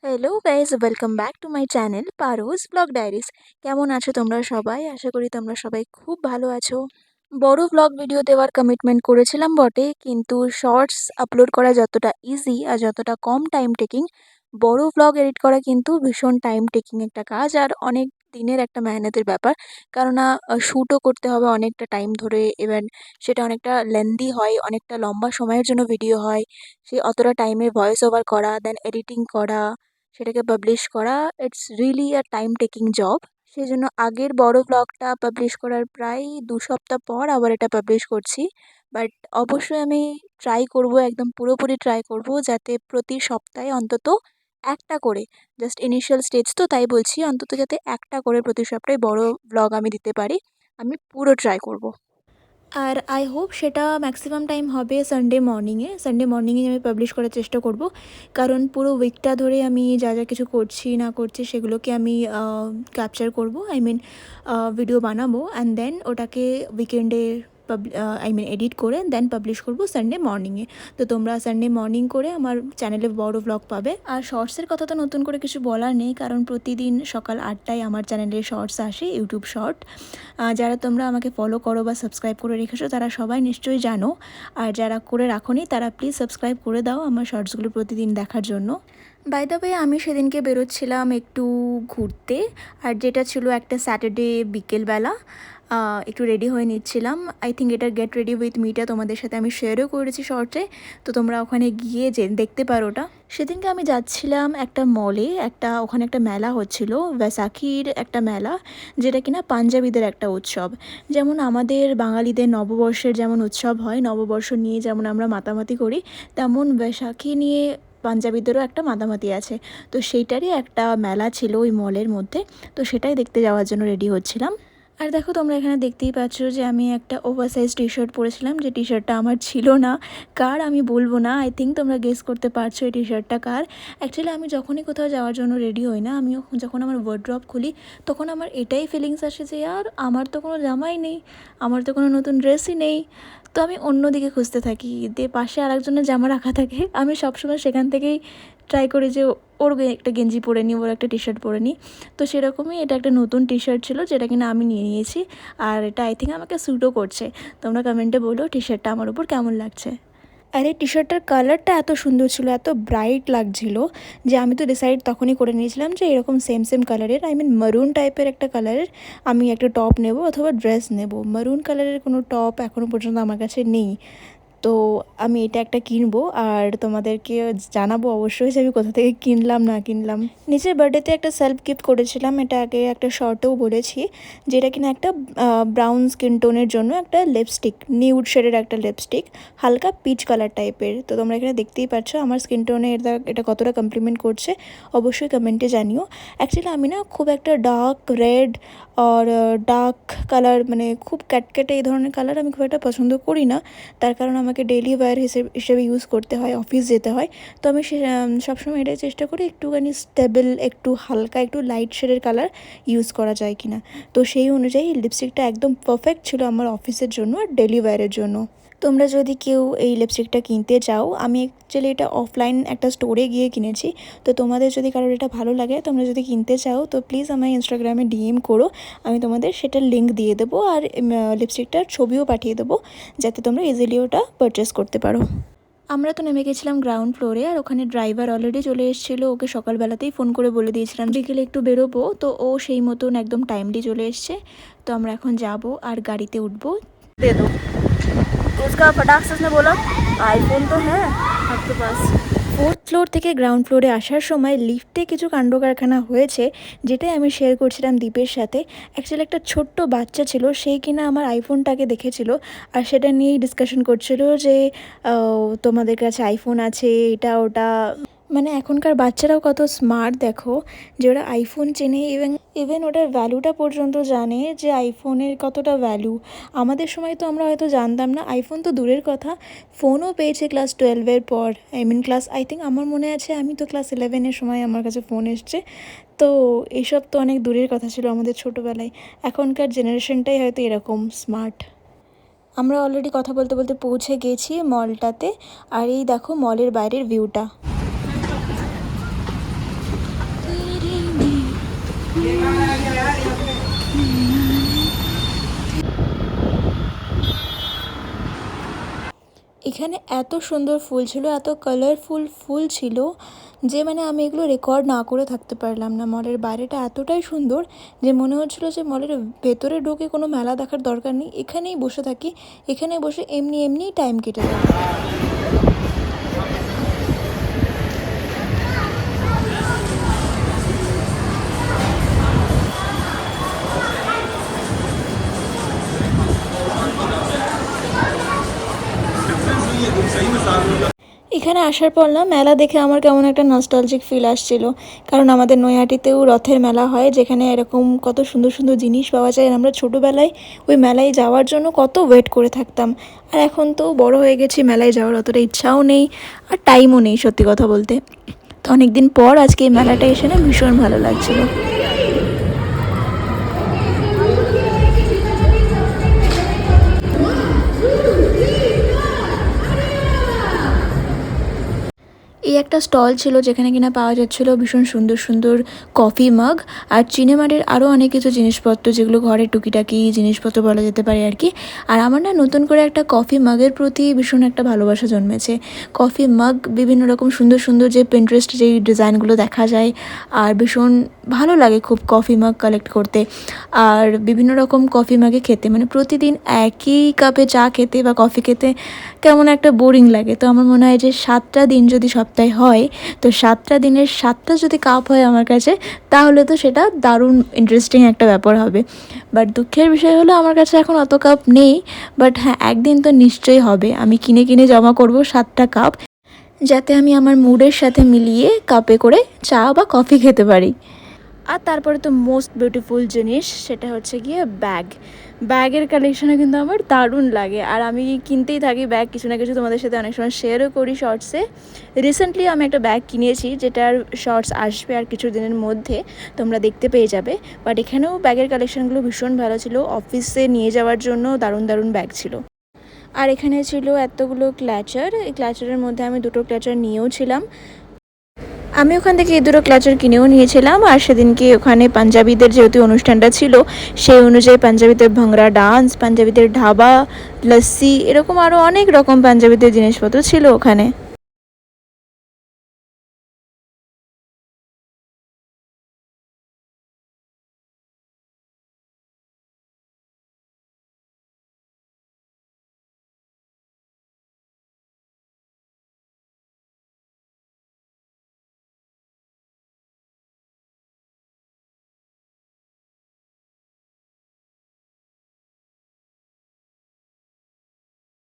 Hello guys, welcome back to my channel Paro's blog diaries. কেমন আছো তোমরা সবাই? আশা করি তোমরা সবাই খুব ভালো আছো। বড় ব্লগ ভিডিও দেওয়ার কমিটমেন্ট করেছিলাম বটে, কিন্তু শর্টস আপলোড করা যতটা ইজি আর যতটা কম টাইম টেকিং, বড় ব্লগ এডিট করা কিন্তু ভীষণ টাইম টেকিং একটা কাজ আর অনেক দিনের একটা মেহনতের ব্যাপার। কেননা শ্যুটও করতে হবে অনেকটা টাইম ধরে, এবার সেটা অনেকটা লেন্দি হয়, অনেকটা লম্বা সময়ের জন্য ভিডিও হয়। সে অতটা টাইমের ভয়েস ওভার করা, দেন এডিটিং করা, সেটাকে পাবলিশ করা, it's really a time taking job. সেজন্য আগের বড় ব্লগটা পাবলিশ করার প্রায় ২ সপ্তাহ পর আবার এটা পাবলিশ করছি। বাট অবশ্যই আমি ট্রাই করব, একদম পুরোপুরি ট্রাই করব যাতে প্রতি সপ্তাহে অন্তত একটা করে, জাস্ট ইনিশিয়াল স্টেজ তো তাই বলছি, অন্তত যাতে একটা করে প্রতি সপ্তাহে বড় ব্লগ আমি দিতে পারি। আমি পুরো ট্রাই করব। আর আই হোপ সেটা ম্যাক্সিমাম টাইম হবে সানডে মর্নিংয়ে আমি পাবলিশ করার চেষ্টা করব। কারণ পুরো উইকটা ধরে আমি যা যা কিছু করছি না করছি সেগুলোকে আমি ক্যাপচার করব, আই মিন ভিডিও বানাবো, অ্যান্ড দেন ওটাকে উইকেন্ডে এডিট করে দেন পাবলিশ করব সানডে মর্নিংয়ে। তো তোমরা সানডে মর্নিং করে আমার চ্যানেলে বড় ব্লগ পাবে। আর শর্টসের কথা তো নতুন করে কিছু বলার নেই, কারণ প্রতিদিন সকাল ৮টায় আমার চ্যানেলে শর্টস আসে, ইউটিউব শর্ট। যারা তোমরা আমাকে ফলো করো বা সাবস্ক্রাইব করে রেখেছো তারা সবাই নিশ্চয়ই জানো, আর যারা করে রাখোনি তারা প্লিজ সাবস্ক্রাইব করে দাও আমার শর্টসগুলো প্রতিদিন দেখার জন্য। বাই দ্য ওয়ে, আমি সেদিনকে বেরোচ্ছিলাম একটু ঘুরতে, আর যেটা ছিল একটা স্যাটারডে বিকেলবেলা। একটু রেডি হয়ে নিচ্ছিলাম। আই থিঙ্ক এটার গেট রেডি উইথ মিটা তোমাদের সাথে আমি শেয়ারও করেছি শর্টে, তো তোমরা ওখানে গিয়ে দেখতে পারো ওটা। সেদিনকে আমি যাচ্ছিলাম একটা মলে, ওখানে একটা মেলা হচ্ছিল, বৈশাখীর একটা মেলা, যেটা কিনা পাঞ্জাবিদের একটা উৎসব। যেমন আমাদের বাঙালিদের নববর্ষের যেমন উৎসব হয়, নববর্ষ নিয়ে যেমন আমরা মাতামাতি করি, তেমন বৈশাখী নিয়ে পাঞ্জাবিদেরও একটা মাতামাতি আছে। তো সেইটারই একটা মেলা ছিল ওই মলের মধ্যে, তো সেটাই দেখতে যাওয়ার জন্য রেডি হচ্ছিলাম। আর দেখো, তোমরা এখানে দেখতেই পাচ্ছ যে আমি একটা ওভারসাইজ টি শার্ট পরেছিলাম, যে টি শার্টটা আমার ছিল না। কার আমি বলবো না, আই থিঙ্ক তোমরা গেস করতে পারছো এই টি শার্টটা কার। অ্যাকচুয়ালি আমি যখনই কোথাও যাওয়ার জন্য রেডি হই না, আমি যখন আমার ওয়ার্ড্রপ খুলি তখন আমার এটাই ফিলিংস আসে যে আর আমার তো কোনো জামাই নেই, আমার তো কোনো নতুন ড্রেসই নেই। তো আমি অন্যদিকে খুঁজতে থাকি, দিয়ে পাশে আরেকজনের জামা রাখা থাকে, আমি সবসময় সেখান থেকেই ট্রাই করি যে ওর একটা গেঞ্জি পরে নিই, ওর একটা টি শার্ট পরে নিই। তো সেরকমই এটা একটা নতুন টি শার্ট ছিল, যেটা কিনা আমি নিয়ে নিয়েছি, আর এটা আই থিঙ্ক আমাকে স্যুটও করছে। তোমরা কমেন্টে বলো টি শার্টটা আমার উপর কেমন লাগছে। আর এই টি শার্টটার কালারটা এত সুন্দর ছিল, এত ব্রাইট লাগছিল, যে আমি তো ডিসাইড তখনই করে নিয়েছিলাম যে এরকম সেম সেম কালারের, আই মিন মারুন টাইপের একটা কালারের আমি একটা টপ নেব অথবা ড্রেস নেব। মারুন কালারের কোনো টপ এখনও পর্যন্ত আমার কাছে নেই, তো আমি এটা একটা কিনবো আর তোমাদেরকে জানাবো অবশ্যই যে আমি কোথা থেকে কিনলাম না কিনলাম। নিজের বার্থডেতে একটা সেলফ গিফট করেছিলাম, এটা আগে একটা শর্টেও বলেছি, যেটা কিনা একটা ব্রাউন স্কিন টোনের জন্য একটা লিপস্টিক, নিউড শেডের একটা লিপস্টিক, হালকা পিচ কালার টাইপের। তো তোমরা এখানে দেখতেই পাচ্ছ আমার স্কিন টোনে এটা কতটা কমপ্লিমেন্ট করছে, অবশ্যই কমেন্টে জানিও। অ্যাকচুয়ালি আমি না খুব একটা ডার্ক রেড আর ডার্ক কালার, মানে খুব ক্যাটক্যাটে এই ধরনের কালার আমি খুব একটা পছন্দ করি না, তার কারণ আমাকে ডেইলি ওয়্যার হিসেবে ইউজ করতে হয়, অফিস যেতে হয়। তো আমি সবসময় এটাই চেষ্টা করি একটুখানি স্টেবল, একটু হালকা, একটু লাইট শেডের কালার ইউজ করা যায় কিনা। তো সেই অনুযায়ী লিপস্টিকটা একদম পারফেক্ট ছিল আমার অফিসের জন্য আর ডেইলি ওয়্যারের জন্য। তোমরা যদি কেউ এই লিপস্টিকটা কিনতে চাও, আমি অ্যাকচুয়ালি এটা অফলাইন একটা স্টোরে গিয়ে কিনেছি। তো তোমাদের যদি কারোর এটা ভালো লাগে, তোমরা যদি কিনতে চাও, তো প্লিজ আমার ইনস্টাগ্রামে ডিএম করো, আমি তোমাদের সেটার লিঙ্ক দিয়ে দেবো আর লিপস্টিকটার ছবিও পাঠিয়ে দেবো, যাতে তোমরা ইজিলি ওটা পারচেস করতে পারো। আমরা তো নেমে গেছিলাম গ্রাউন্ড ফ্লোরে, আর ওখানে ড্রাইভার অলরেডি চলে এসেছিলো, ওকে সকালবেলাতেই ফোন করে বলে দিয়েছিলাম বিকেলে একটু বেরোবো, তো ও সেই মতন একদম টাইমলি চলে এসছে। তো আমরা এখন যাব আর গাড়িতে উঠবো। দে দো उसका फटाक से उसने बोला आईफोन तो है आपके पास। 4th ফ্লোর থেকে গ্রাউন্ড ফ্লোরে আসার সময় লিফটে কিছু কাণ্ড কারখানা হয়েছে, যেটাই আমি শেয়ার করছিলাম দীপের সাথে। অ্যাকচুয়ালি একটা ছোট্ট বাচ্চা ছিল, সেই কিনা আমার আইফোনটাকে দেখেছিল, আর সেটা নিয়েই ডিসকাশন করছিল যে তোমাদের কাছে আইফোন আছে, এটা ওটা। মানে এখনকার বাচ্চারাও কত স্মার্ট দেখো, যে ওরা আইফোন চেনে, ইভেন ওটার ভ্যালুটা পর্যন্ত জানে যে আইফোনের কতটা ভ্যালু। আমাদের সময় তো আমরা হয়তো জানতাম না, আইফোন তো দূরের কথা, ফোনও পেয়েছে ক্লাস 12-এর পর, আই মিন আই থিঙ্ক আমার মনে আছে আমি তো ক্লাস 11-এর সময় আমার কাছে ফোন এসছে। তো এইসব তো অনেক দূরের কথা ছিল আমাদের ছোটোবেলায়, এখনকার জেনারেশনটাই হয়তো এরকম স্মার্ট। আমরা অলরেডি কথা বলতে বলতে পৌঁছে গেছি মলটাতে, আর এই দেখো মলের বাইরের ভিউটা। এখানে এত সুন্দর ফুল ছিল, এত কালারফুল ফুল ছিল যে মানে আমি এগুলো রেকর্ড না করে থাকতে পারলাম না। মলের বাইরেটা এতটাই সুন্দর যে মনে হচ্ছিলো যে মলের ভেতরে ঢুকে কোনো মেলা দেখার দরকার নেই, এখানেই বসে থাকি, এখানে বসে এমনি এমনিই টাইম কেটে যাবে। এখানে আসার পর না মেলা দেখে আমার কেমন একটা নস্টালজিক ফিল আসছিল, কারণ আমাদের নৈহাটিতেও রথের মেলা হয়, যেখানে এরকম কত সুন্দর সুন্দর জিনিস পাওয়া যায়। আর আমরা ছোটোবেলায় ওই মেলায় যাওয়ার জন্য কত ওয়েট করে থাকতাম। আর এখন তো বড় হয়ে গেছি, মেলায় যাওয়ার অতটা ইচ্ছাও নেই আর টাইমও নেই সত্যি কথা বলতে। তো অনেকদিন পর আজকে এই মেলাটা এসে না ভীষণ ভালো লাগছিলো। এই একটা স্টল ছিল যেখানে কিনা পাওয়া যাচ্ছিলো ভীষণ সুন্দর সুন্দর কফি মাগ আর চিনেমারের আরও অনেক কিছু জিনিসপত্র, যেগুলো ঘরের টুকিটাকি জিনিসপত্র বলা যেতে পারে আর কি। আর আমার না নতুন করে একটা কফি মাগের প্রতি ভীষণ একটা ভালোবাসা জন্মেছে। কফি মাগ বিভিন্ন রকম সুন্দর সুন্দর যে পিন্টারেস্ট যেই ডিজাইনগুলো দেখা যায়, আর ভীষণ ভালো লাগে খুব কফি মাগ কালেক্ট করতে। আর বিভিন্ন রকম কফি মাগে খেতে, মানে প্রতিদিন একই কাপে চা খেতে বা কফি খেতে কেমন একটা বোরিং লাগে। তো আমার মনে হয় যে 7টা দিন যদি সপ্তাহে হয়, তো 7টা দিনের 7টা যদি কাপ হয় আমার কাছে, তাহলে তো সেটা দারুণ ইন্টারেস্টিং একটা ব্যাপার হবে। বাট দুঃখের বিষয় হলো আমার কাছে এখন অত কাপ নেই। বাট হ্যাঁ, একদিন তো নিশ্চয়ই হবে, আমি কিনে কিনে জমা করব 7টা কাপ, যাতে আমি আমার মুডের সাথে মিলিয়ে কাপে করে চা বা কফি খেতে পারি। আর তারপরে তো মোস্ট বিউটিফুল জিনিস, সেটা হচ্ছে গিয়ে ব্যাগের কালেকশানে কিন্তু আমার দারুণ লাগে। আর আমি কিনতেই থাকি ব্যাগ, কিছু না কিছু তোমাদের সাথে অনেক সময় শেয়ারও করি শর্টসে। রিসেন্টলি আমি একটা ব্যাগ কিনেছি, যেটার শর্টস আসবে আর কিছু দিনের মধ্যে, তোমরা দেখতে পেয়ে যাবে। বাট এখানেও ব্যাগের কালেকশানগুলো ভীষণ ভালো ছিল, অফিসে নিয়ে যাওয়ার জন্য দারুণ দারুণ ব্যাগ ছিল। আর এখানে ছিল এতগুলো ক্ল্যাচার, এই ক্ল্যাচারের মধ্যে আমি 2টো ক্ল্যাচার নিয়েও ছিলাম। আমি ওখান থেকে এই 2টো ক্লাচার কিনেও নিয়েছিলাম। আর সেদিনকে ওখানে পাঞ্জাবিদের যেহেতু অনুষ্ঠানটা ছিল, সেই অনুযায়ী পাঞ্জাবিদের ভাংড়া ডান্স, পাঞ্জাবিদের ঢাবা, লস্যি, এরকম আরও অনেক রকম পাঞ্জাবিদের জিনিসপত্র ছিল ওখানে।